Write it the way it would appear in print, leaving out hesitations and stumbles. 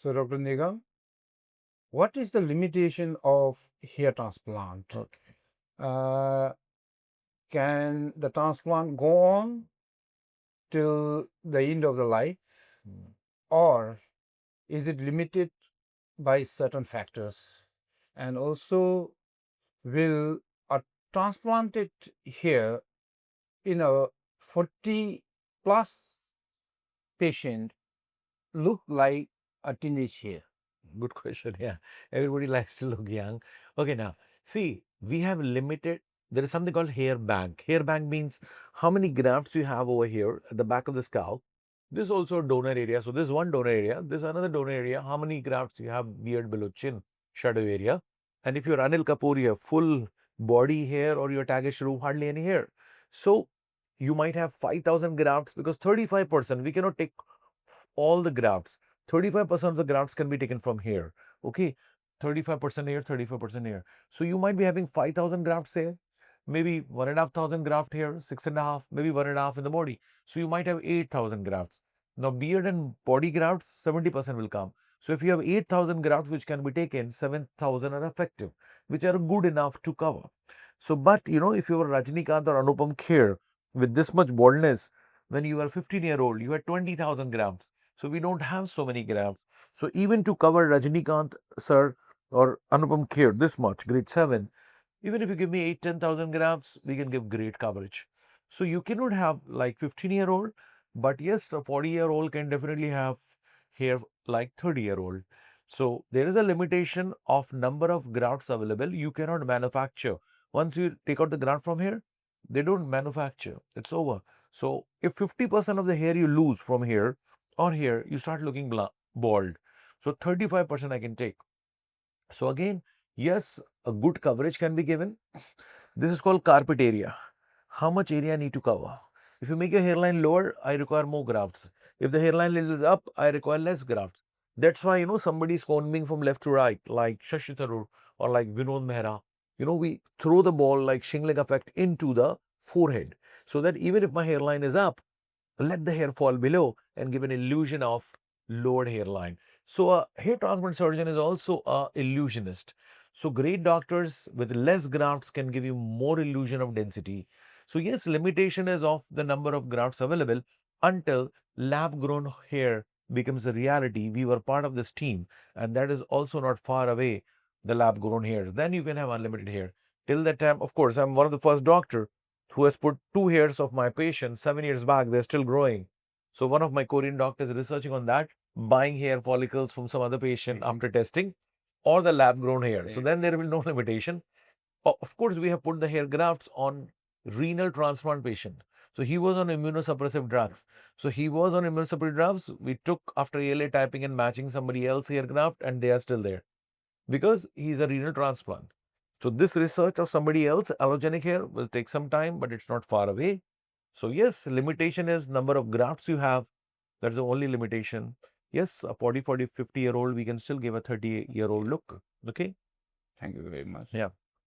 So, Dr. Nigam, what is the limitation of hair transplant? Okay. Uh, can the transplant go on till the end of the life, Hmm. or is it limited by certain factors? And also, will a transplanted hair in a 40 plus patient look like a teenage hair? Good question. Yeah. Everybody likes to look young. Okay, now see, we have limited. There is something called hair bank. Hair bank means how many grafts you have over here at the back of the scalp. This is also a donor area. So this is one donor area. This is another donor area. How many grafts you have beard below chin, shadow area. And if you're Anil Kapoor, you have full body hair, or you're Tagesh Shroff, hardly any hair. So you might have 5,000 grafts because 35%, we cannot take all the grafts. 35% of the grafts can be taken from here. Okay. 35% here, 35% here. So you might be having 5,000 grafts here, maybe 1,500 graft here, 6.5, maybe 1.5 in the body. So you might have 8,000 grafts. Now, beard and body grafts, 70% will come. So if you have 8,000 grafts which can be taken, 7,000 are effective, which are good enough to cover. So, but if you were Rajnikant or Anupam Kher with this much baldness, when you were 15-year-old, you had 20,000 grafts. So we don't have so many grafts. So even to cover Rajnikant sir or Anupam Kher this much, grade 7, even if you give me 8, 10,000 grafts, we can give great coverage. So you cannot have like 15-year-old, but yes, a 40-year-old can definitely have hair like 30-year-old. So there is a limitation of number of grafts available. You cannot manufacture. Once you take out the graft from here, they don't manufacture. It's over. So if 50% of the hair you lose from here or here, you start looking bald. So 35% I can take. So again, yes, a good coverage can be given. This is called carpet area. How much area I need to cover? If you make your hairline lower, I require more grafts. If the hairline is up, I require less grafts. That's why, somebody is combing from left to right, like Shashi Tharoor or like Vinod Mehra. We throw the ball like shingling effect into the forehead so that even if my hairline is up, let the hair fall below and give an illusion of lowered hairline. So a hair transplant surgeon is also a illusionist. So great doctors with less grafts can give you more illusion of density. So yes, limitation is of the number of grafts available until lab grown hair becomes a reality. We were part of this team, and that is also not far away, the lab grown hairs. Then you can have unlimited hair. Till that time, of course, I'm one of the first doctor who has put 2 hairs of my patient 7 years back. They're still growing. So one of my Korean doctors is researching on that, buying hair follicles from some other patient after testing, or the lab grown hair. So then there will be no limitation. Of course, we have put the hair grafts on renal transplant patient. So he was on immunosuppressive drugs. So he was on immunosuppressive drugs. We took after ALA typing and matching somebody else hair graft, and they are still there because he's a renal transplant. So this research of somebody else, allogenic hair, will take some time, but it's not far away. So yes, limitation is number of grafts you have. That's the only limitation. Yes, a 40, 40, 50-year-old, we can still give a 30-year-old look. Okay. Thank you very much. Yeah.